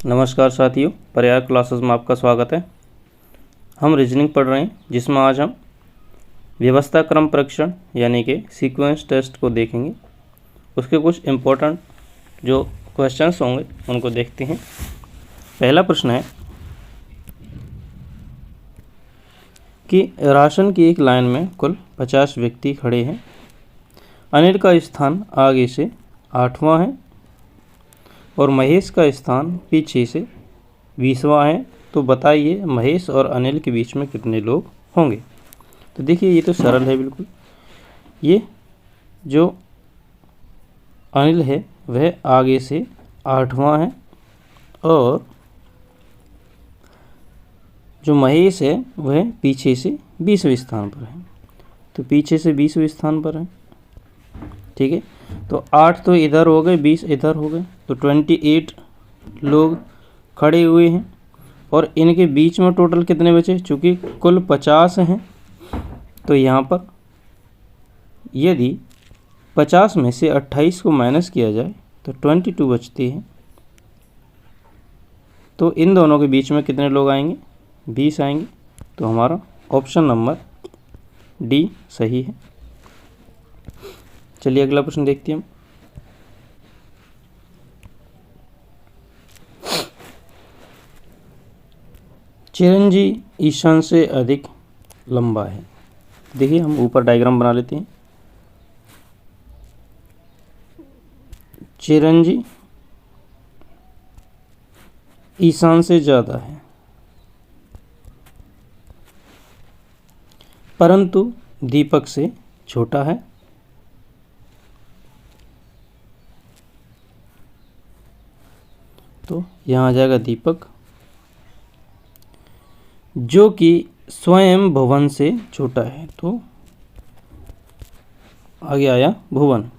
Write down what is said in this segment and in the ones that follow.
नमस्कार साथियों, प्रयाग क्लासेस में आपका स्वागत है। हम रीजनिंग पढ़ रहे हैं, जिसमें आज हम व्यवस्था क्रम परीक्षण यानी कि सीक्वेंस टेस्ट को देखेंगे। उसके कुछ इम्पोर्टेंट जो क्वेश्चंस होंगे उनको देखते हैं। पहला प्रश्न है कि राशन की एक लाइन में कुल 50 व्यक्ति खड़े हैं। अनिल का स्थान आगे से 8वां है और महेश का स्थान पीछे से 20वां है। तो बताइए महेश और अनिल के बीच में कितने लोग होंगे। तो देखिए, ये तो सरल है बिल्कुल। ये जो अनिल है वह आगे से 8वां है और जो महेश है वह पीछे से 20वें स्थान पर है। तो पीछे से 20वें स्थान पर है, ठीक है। तो 8 तो इधर हो गए, 20 इधर हो गए, तो 28 लोग खड़े हुए हैं। और इनके बीच में टोटल कितने बचे? चूँकि कुल 50 हैं, तो यहाँ पर यदि 50 में से 28 को माइनस किया जाए तो 22 बचते हैं। तो इन दोनों के बीच में कितने लोग आएंगे? 20 आएंगे। तो हमारा ऑप्शन नंबर डी सही है। चलिए अगला प्रश्न देखते हैं हम। चिरंजी ईशान से अधिक लंबा है। देखिए, हम ऊपर डायग्राम बना लेते हैं। चिरंजी ईशान से ज़्यादा है, परंतु दीपक से छोटा है। तो यहाँ आ जाएगा दीपक, जो कि स्वयं भुवन से छोटा है। तो आगे आया भुवन।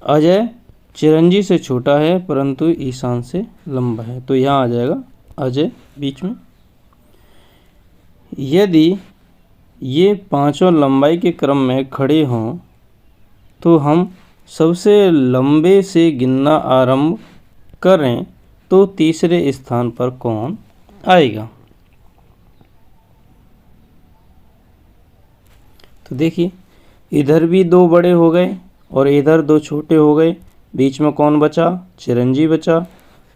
अजय चिरंजी से छोटा है परंतु ईशान से लंबा है। तो यहाँ आ जाएगा अजय बीच में। यदि ये पांचों लंबाई के क्रम में खड़े हों तो हम सबसे लंबे से गिनना आरंभ करें तो तीसरे स्थान पर कौन आएगा? तो देखिए, इधर भी 2 बड़े हो गए और इधर 2 छोटे हो गए। बीच में कौन बचा? चिरंजी बचा।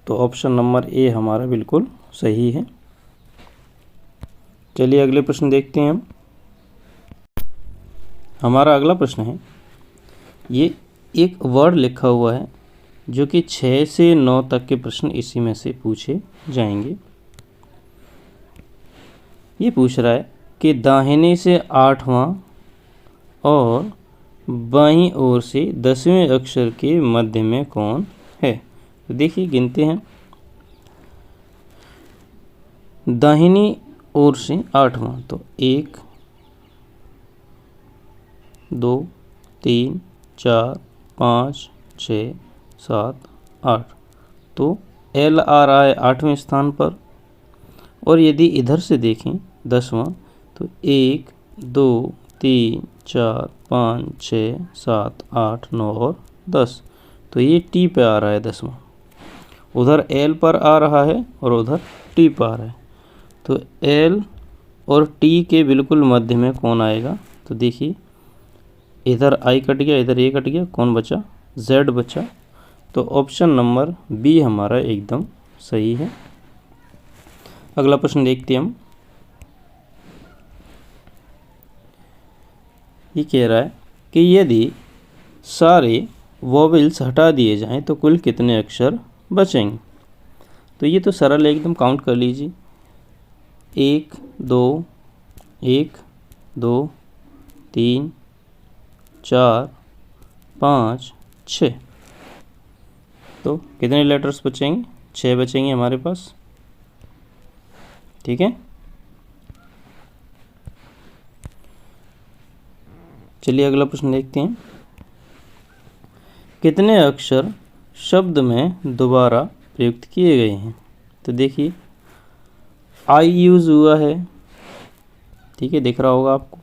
तो ऑप्शन नंबर ए हमारा बिल्कुल सही है। चलिए अगले प्रश्न देखते हैं हम। हमारा अगला प्रश्न है, ये एक वर्ड लिखा हुआ है जो कि 6 से 9 तक के प्रश्न इसी में से पूछे जाएंगे। ये पूछ रहा है कि दाहिने से 8वां और बाईं ओर से 10वें अक्षर के मध्य में कौन है? तो देखिए, गिनते हैं। दाहिनी ओर से 8वां, तो 1 2 3 4 5 6 7 8। तो एल आ रहा है 8वें स्थान पर। और यदि इधर से देखें 10वां, तो 1 2 3 4 5 6 7 8 9 और 10। तो ये टी पे आ रहा है 10वां। उधर एल पर आ रहा है और उधर टी पर आ रहा है। तो एल और टी के बिल्कुल मध्य में कौन आएगा? तो देखिए, इधर आई कट गया, इधर ए कट गया, कौन बचा? जेड बचा। तो ऑप्शन नंबर बी हमारा एकदम सही है। अगला प्रश्न देखते हैं हम। ये कह रहा है कि यदि सारे वोवेल्स हटा दिए जाएं तो कुल कितने अक्षर बचेंगे? तो ये तो सरल है एकदम, काउंट कर लीजिए। 1 2 1 2 3 4 5 6। तो कितने लेटर्स बचेंगे? 6 बचेंगे हमारे पास, ठीक है। चलिए अगला प्रश्न देखते हैं। कितने अक्षर शब्द में दोबारा प्रयुक्त किए गए हैं? तो देखिए, आई यूज़ हुआ है, ठीक है, दिख रहा होगा आपको।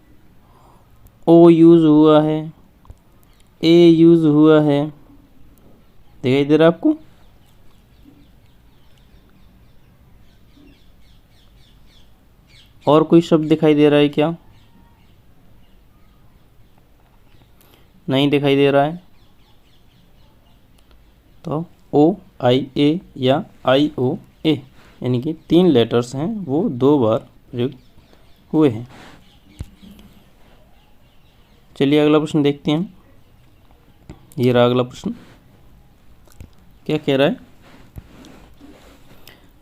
ओ यूज़ हुआ है, ए यूज़ हुआ है, दिखाई दे रहा है आपको। और कोई शब्द दिखाई दे रहा है क्या? नहीं दिखाई दे रहा है। तो OIA या IOA यानी कि 3 लेटर्स हैं वो 2 बार प्रयुक्त हुए हैं। चलिए अगला प्रश्न देखते हैं। ये रहा अगला प्रश्न। क्या कह रहा है?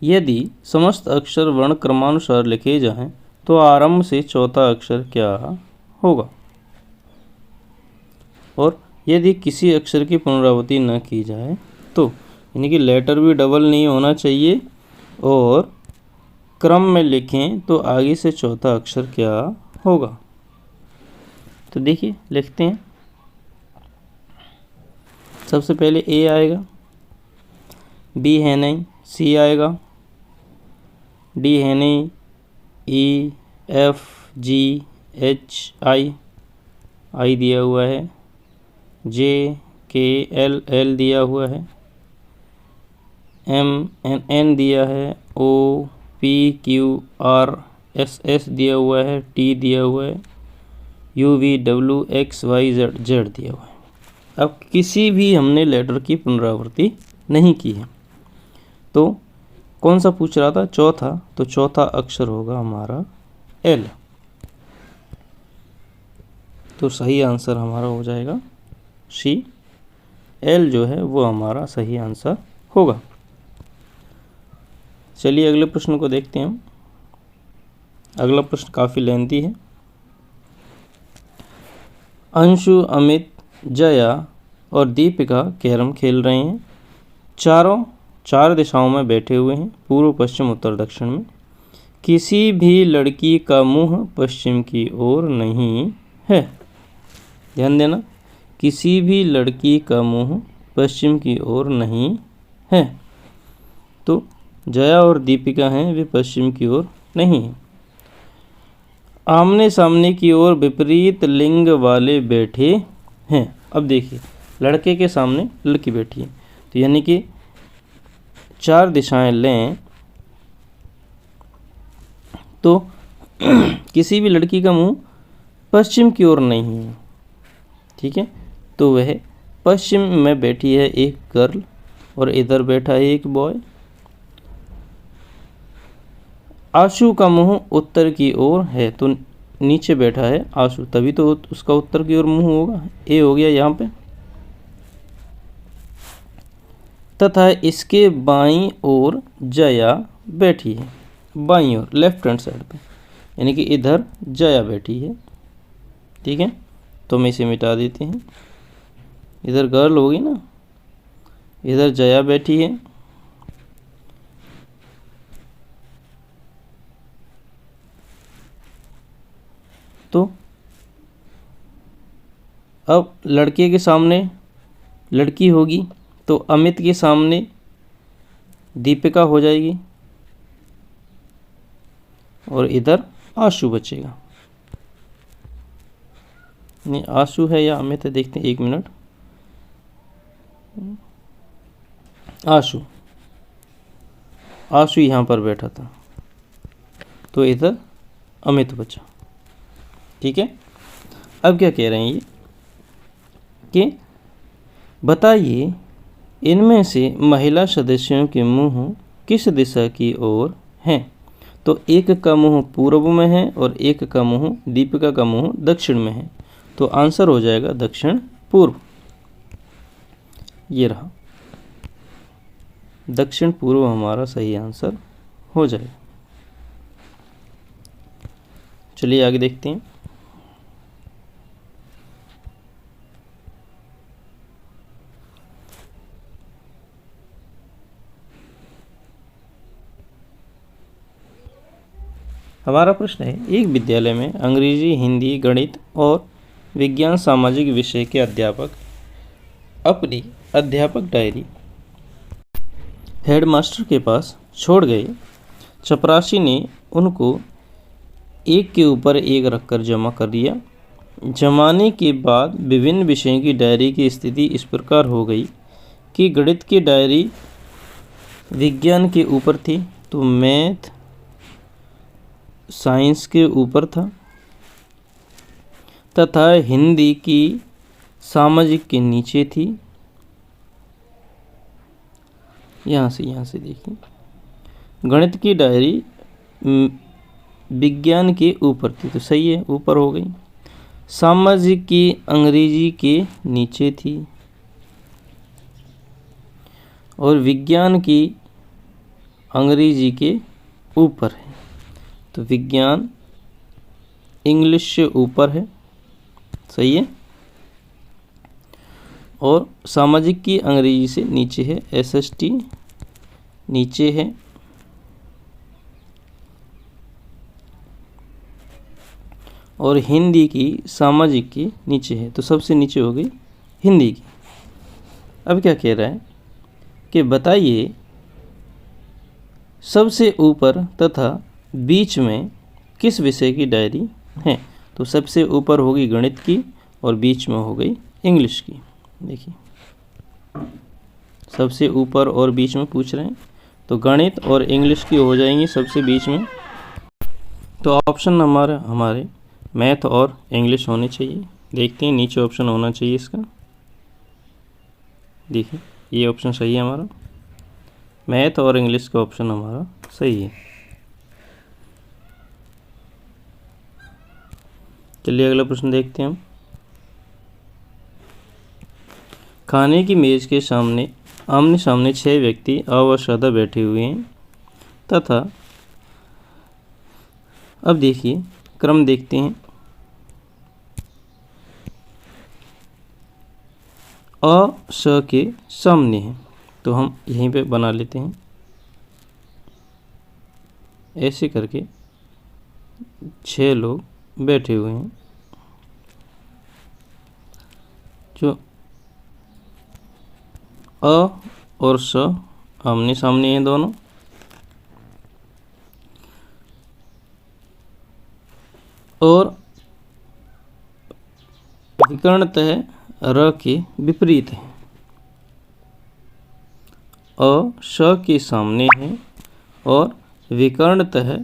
यदि समस्त अक्षर वर्ण क्रमानुसार लिखे जाएं तो आरंभ से चौथा अक्षर क्या होगा? और यदि किसी अक्षर की पुनरावृत्ति न की जाए तो, यानी कि लेटर भी डबल नहीं होना चाहिए और क्रम में लिखें तो आगे से चौथा अक्षर क्या होगा? तो देखिए लिखते हैं। सबसे पहले A आएगा, B है नहीं, C आएगा, D है नहीं, E F G H I दिया हुआ है, J K L दिया हुआ है, M N दिया है, O P Q R S दिया हुआ है, T दिया हुआ है, U V W X Y Z दिया हुआ है। अब किसी भी हमने लेटर की पुनरावृत्ति नहीं की है, तो कौन सा पूछ रहा था? चौथा। तो चौथा अक्षर होगा हमारा L। तो सही आंसर हमारा हो जाएगा C। L जो है वो हमारा सही आंसर होगा। चलिए अगले प्रश्न को देखते हैं हम। अगला प्रश्न काफ़ी लेंथी है। अंशु, अमित, जया और दीपिका कैरम खेल रहे हैं। चारों 4 दिशाओं में बैठे हुए हैं, पूर्व पश्चिम उत्तर दक्षिण में। किसी भी लड़की का मुंह पश्चिम की ओर नहीं है। ध्यान देना, किसी भी लड़की का मुंह पश्चिम की ओर नहीं है। तो जया और दीपिका हैं वे पश्चिम की ओर नहीं हैं। आमने सामने की ओर विपरीत लिंग वाले बैठे हैं। अब देखिए, लड़के के सामने लड़की बैठी है, तो यानी कि 4 दिशाएं लें तो किसी भी लड़की का मुंह पश्चिम की ओर नहीं है। ठीक है, तो वह पश्चिम में बैठी है एक गर्ल और इधर बैठा है एक बॉय। आशु का मुंह उत्तर की ओर है, तो नीचे बैठा है आशु, तभी तो उसका उत्तर की ओर मुंह होगा। ए हो गया यहाँ पे। तथा इसके बाईं ओर जया बैठी है, बाईं ओर लेफ्ट हैंड साइड पे, यानी कि इधर जया बैठी है। ठीक है, तो हम इसे मिटा देते हैं। इधर गर्ल होगी ना, इधर जया बैठी है, तो अब लड़के के सामने लड़की होगी, तो अमित के सामने दीपिका हो जाएगी और इधर आशु बचेगा। नहीं, आशु है या अमित है, देखते हैं, 1 मिनट। आशु यहाँ पर बैठा था, तो इधर अमित बचा। ठीक है, अब क्या कह रहे हैं ये कि बताइए इनमें से महिला सदस्यों के मुंह किस दिशा की ओर हैं। तो एक का मुंह पूर्व में है और एक का मुंह, दीपिका का मुंह दक्षिण में है, तो आंसर हो जाएगा दक्षिण पूर्व। ये रहा, दक्षिण पूर्व हमारा सही आंसर हो जाएगा। चलिए आगे देखते हैं। हमारा प्रश्न है, एक विद्यालय में अंग्रेजी, हिंदी, गणित और विज्ञान सामाजिक विषय के अध्यापक अपनी अध्यापक डायरी हेडमास्टर के पास छोड़ गए। चपरासी ने उनको एक के ऊपर एक रखकर जमा कर दिया। जमाने के बाद विभिन्न विषयों की डायरी की स्थिति इस प्रकार हो गई कि गणित की डायरी विज्ञान के ऊपर थी, तो मैथ साइंस के ऊपर था तथा हिंदी की सामाजिक के नीचे थी। यहाँ से देखिए, गणित की डायरी विज्ञान के ऊपर थी, तो सही है, ऊपर हो गई। सामाजिक की अंग्रेजी के नीचे थी और विज्ञान की अंग्रेजी के ऊपर है, तो विज्ञान इंग्लिश से ऊपर है, सही है। और सामाजिक की अंग्रेजी से नीचे है, SST नीचे है। और हिंदी की सामाजिक की नीचे है, तो सबसे नीचे हो गई हिंदी की। अब क्या कह रहा है कि बताइए सबसे ऊपर तथा बीच में किस विषय की डायरी है। तो सबसे ऊपर होगी गणित की और बीच में हो गई इंग्लिश की। देखिए, सबसे ऊपर और बीच में पूछ रहे हैं, तो गणित और इंग्लिश की हो जाएंगी सबसे बीच में। तो ऑप्शन हमारे मैथ और इंग्लिश होने चाहिए। देखते हैं, नीचे ऑप्शन होना चाहिए इसका। देखिए, ये ऑप्शन सही है हमारा, मैथ और इंग्लिश का ऑप्शन हमारा सही है। चलिए अगला प्रश्न देखते हैं हम। खाने की मेज के सामने आमने सामने 6 व्यक्ति अवसादा बैठे हुए हैं तथा अब देखिए क्रम देखते हैं। अ स के सामने है, तो हम यहीं पे बना लेते हैं, ऐसे करके 6 लोग बैठे हुए हैं। जो अ और स आमने सामने हैं दोनों, और विकर्णतः र के विपरीत है। अ स के सामने है और विकर्णतः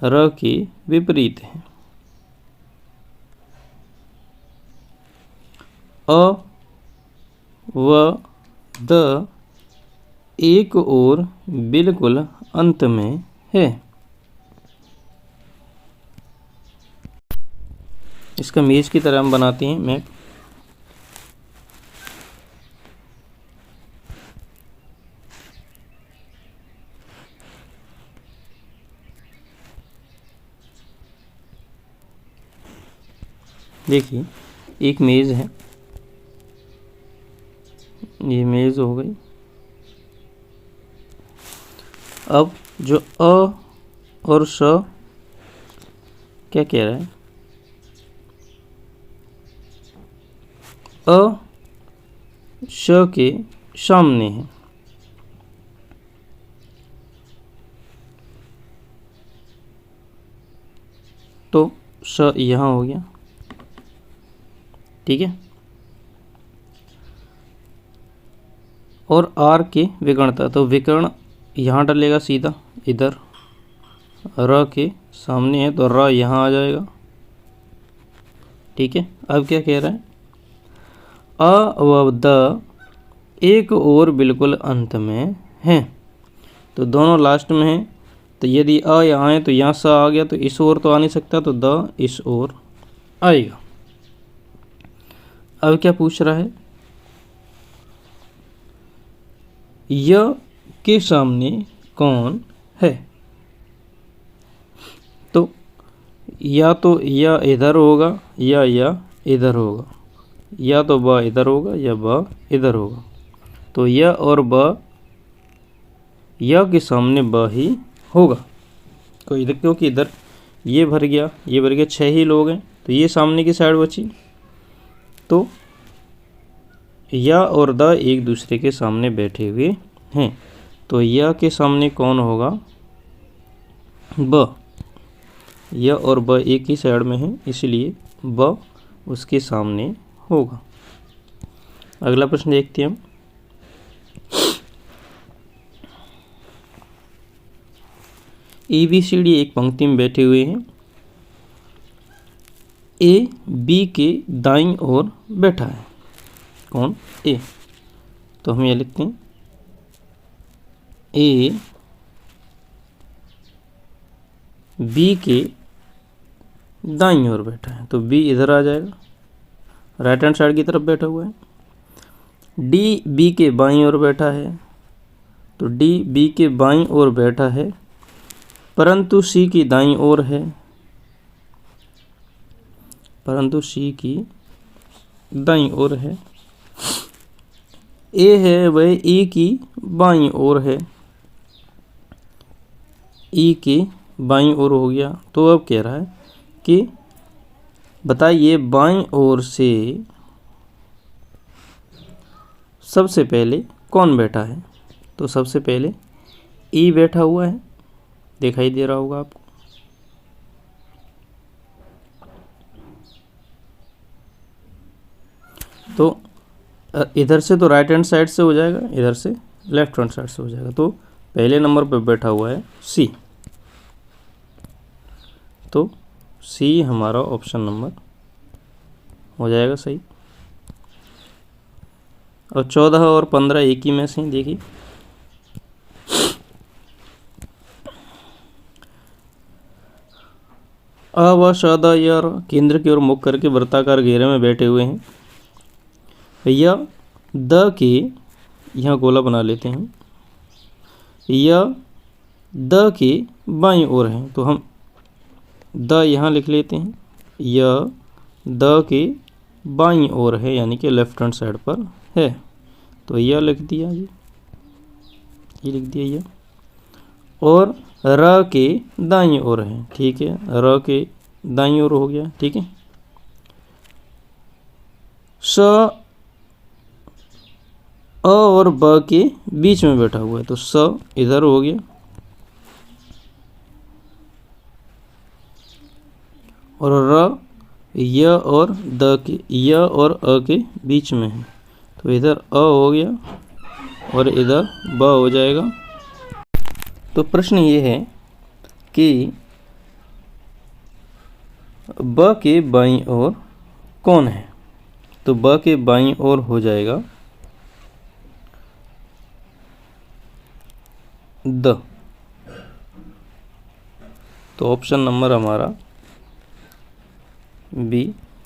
र के विपरीत है। अ व द एक और बिल्कुल अंत में है। इसका मेज की तरह हम बनाते हैं मैप। देखिए, एक मेज है, ये मेज हो गई। अब जो अ और स क्या कह रहा है, अ स के सामने है, तो स यहाँ हो गया, ठीक है। और आर के विकर्णता, तो विकर्ण यहाँ डलेगा सीधा इधर, र के सामने है तो र यहाँ आ जाएगा, ठीक है। अब क्या कह रहा है, अ व द एक और बिल्कुल अंत में है, तो दोनों लास्ट में है। तो यदि अ यहाँ है तो यहाँ स आ गया, तो इस ओर तो आ नहीं सकता, तो द इस ओर आएगा। अब क्या पूछ रहा है, य के सामने कौन है, तो या इधर होगा या इधर होगा, या तो ब इधर होगा या ब इधर होगा, तो य और ब या के सामने ब ही होगा। तो इधर क्योंकि इधर ये भर गया, ये भर गया, 6 ही लोग हैं, तो ये सामने की साइड बची, तो या और द एक दूसरे के सामने बैठे हुए हैं, तो या के सामने कौन होगा, ब। या और ब एक ही साइड में है, इसलिए ब उसके सामने होगा। अगला प्रश्न देखते हैं हम। ABCD एक पंक्ति में बैठे हुए हैं। A B के दाईं ओर बैठा है। कौन? A। तो हम ये लिखते हैं A B के दाईं ओर बैठा है, तो B इधर आ जाएगा, राइट हैंड साइड की तरफ बैठा हुआ है। D B के बाईं ओर बैठा है, तो D B के बाईं ओर बैठा है, परंतु C की दाईं ओर है, परंतु C की दाईं ओर है। A है वह E की बाईं ओर है, E की बाईं ओर हो गया। तो अब कह रहा है कि बताइए बाईं ओर से सबसे पहले कौन बैठा है। तो सबसे पहले E बैठा हुआ है, दिखाई दे रहा होगा आपको। तो इधर से तो राइट हैंड साइड से हो जाएगा, इधर से लेफ्ट हैंड साइड से हो जाएगा। तो पहले नंबर पर बैठा हुआ है C। तो C हमारा ऑप्शन नंबर हो जाएगा सही। और 14 और 15 एक ही में से ही, देखिए अ व श द य र केंद्र की ओर मुख करके वृत्ताकार घेरे में बैठे हुए हैं। य द के यहाँ गोला बना लेते हैं, य द के बाईं ओर है, तो हम द यहाँ लिख लेते हैं। य द के बाईं ओर है, यानी कि लेफ्ट हैंड साइड पर है, तो यह लिख दिया जी, ये लिख दिया यह। और र के दाईं ओर है, ठीक है, र के दाईं ओर हो गया, ठीक है। स अ और ब के बीच में बैठा हुआ है, तो स इधर हो गया और र य और द के, य और अ के बीच में है, तो इधर अ हो गया और इधर ब हो जाएगा। तो प्रश्न ये है कि ब के बाईं ओर कौन है। तो ब के बाईं ओर हो जाएगा द। तो ऑप्शन नंबर हमारा बी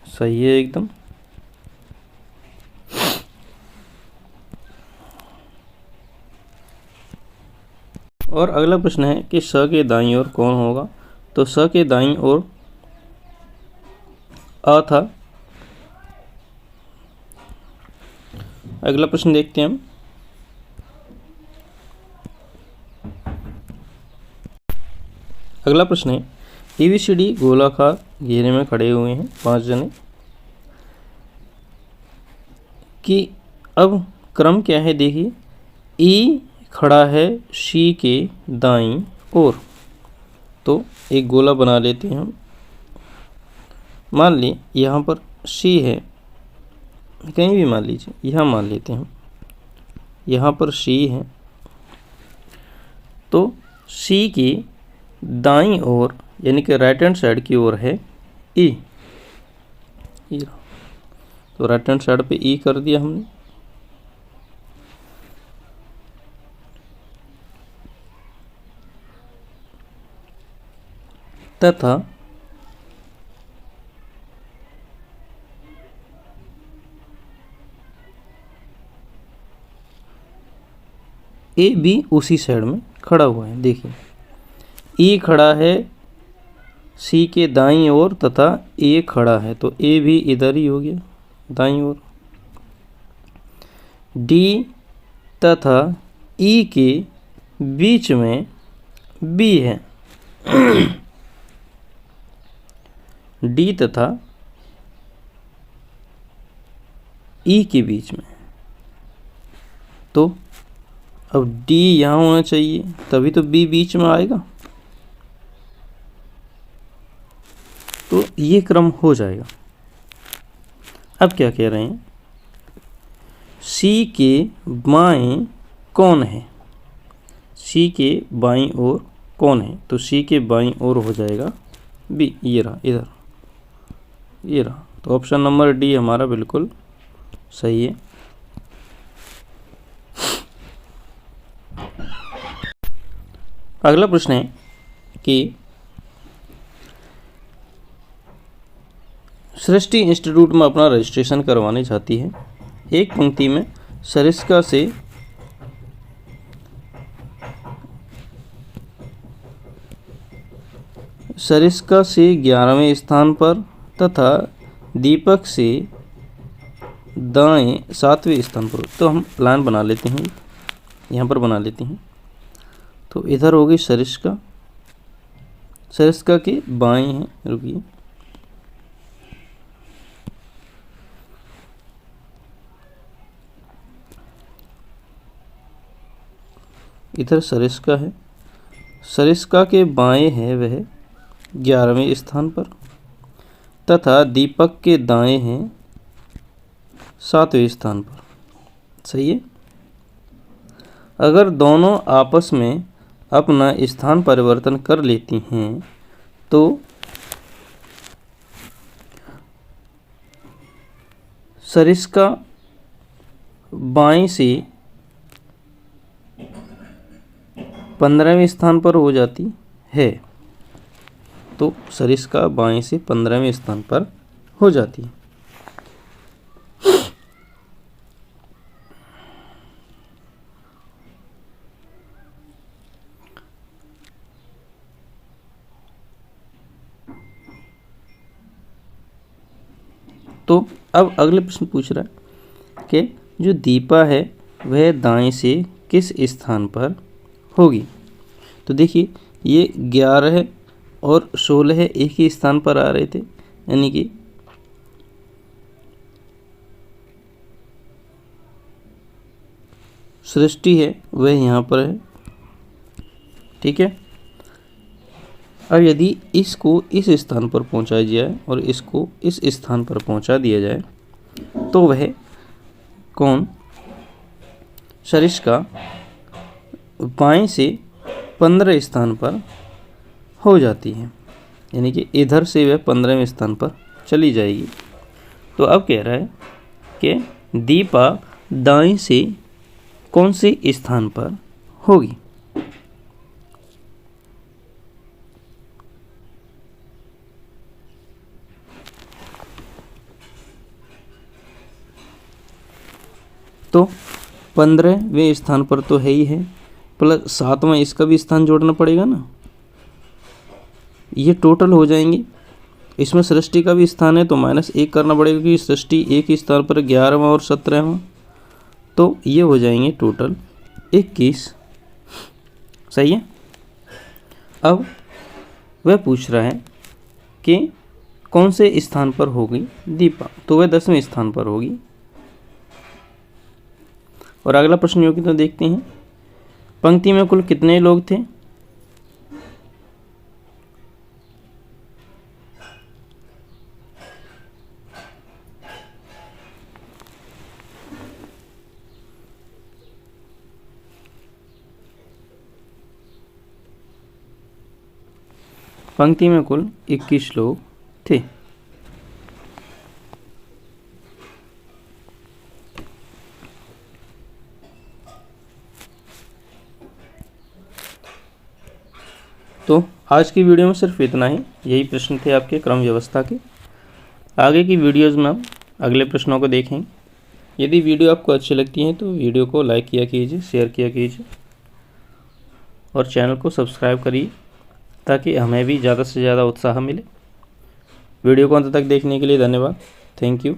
सही है एकदम। और अगला प्रश्न है कि स के दाईं ओर कौन होगा। तो स के दाईं ओर अ था। अगला प्रश्न देखते हैं हम। अगला प्रश्न है ABCD गोलाकार घेरे में खड़े हुए हैं 5 जने, कि अब क्रम क्या है देखिए। E खड़ा है C के दाईं ओर, तो एक गोला बना लेते हैं हम। मान ली यहाँ पर C है, कहीं भी मान लीजिए, यहाँ मान लेते हैं हम, यहाँ पर C है, तो C की दाईं ओर यानी कि राइट हैंड साइड की ओर है E। तो राइट हैंड साइड पे E कर दिया हमने। तथा ए भी उसी साइड में खड़ा हुआ है। देखिए E खड़ा है C के दाईं ओर तथा A खड़ा है, तो A भी इधर ही हो गया दाईं ओर। D तथा E के बीच में B है। D तथा E के बीच में, तो अब D यहाँ होना चाहिए, तभी तो B बीच में आएगा, तो ये क्रम हो जाएगा। अब क्या कह रहे हैं, C के बाएं कौन है। C के बाईं ओर कौन है? तो सी के बाईं ओर हो जाएगा बी, ये रहा, इधर ये रहा। तो ऑप्शन नंबर डी हमारा बिल्कुल सही है। अगला प्रश्न है कि सृष्टि इंस्टीट्यूट में अपना रजिस्ट्रेशन करवाने जाती है। एक पंक्ति में सरिस्का से सरिस्का से 11वें स्थान पर तथा दीपक से दाएं 7वें स्थान पर। तो हम प्लान बना लेते हैं, यहाँ पर बना लेते हैं। तो इधर होगी सरिस्का, सरिस्का के बाएं हैं, रुकिए, इधर सरिस्का है, सरिस्का के बाएं है वह 11वें स्थान पर तथा दीपक के दाएं हैं 7वें स्थान पर। सही है। अगर दोनों आपस में अपना स्थान परिवर्तन कर लेती हैं तो सरिस्का बाएं से 15वें स्थान पर हो जाती है। तो सरिस्का बाएं से 15वें स्थान पर हो जाती है। तो अब अगले प्रश्न पूछ रहा है कि जो दीपा है वह दाएं से किस स्थान पर होगी। तो देखिए ये 11 और 16 एक ही स्थान पर आ रहे थे, यानी कि सृष्टि है वह यहाँ पर है। ठीक है। अब यदि इसको इस स्थान पर पहुँचाया जाए और इसको इस स्थान पर पहुँचा दिया जाए तो वह कौन? सरिस्का बाएं से 15 स्थान पर हो जाती है, यानी कि इधर से वह 15वें स्थान पर चली जाएगी। तो अब कह रहा है कि दीपा दाएं से कौन से स्थान पर होगी। तो 15वें स्थान पर तो है ही है, प्लस 7वां इसका भी स्थान जोड़ना पड़ेगा ना, ये टोटल हो जाएंगे। इसमें सृष्टि का भी स्थान है तो -1 करना पड़ेगा क्योंकि सृष्टि एक ही स्थान पर 11वां और 17वां, तो ये हो जाएंगे टोटल 21। सही है। अब वह पूछ रहा है कि कौन से स्थान पर होगी दीपा, तो वह 10वें स्थान पर होगी। और अगला प्रश्न योग्य तो देखते हैं, पंक्ति में कुल कितने लोग थे। पंक्ति में कुल 21 लोग थे। तो आज की वीडियो में सिर्फ इतना ही, यही प्रश्न थे आपके क्रम व्यवस्था के। आगे की वीडियोज़ में हम अगले प्रश्नों को देखेंगे। यदि वीडियो आपको अच्छी लगती है तो वीडियो को लाइक किया कीजिए, शेयर किया कीजिए और चैनल को सब्सक्राइब करिए ताकि हमें भी ज़्यादा से ज़्यादा उत्साह मिले। वीडियो को अंत तक देखने के लिए धन्यवाद। Thank you.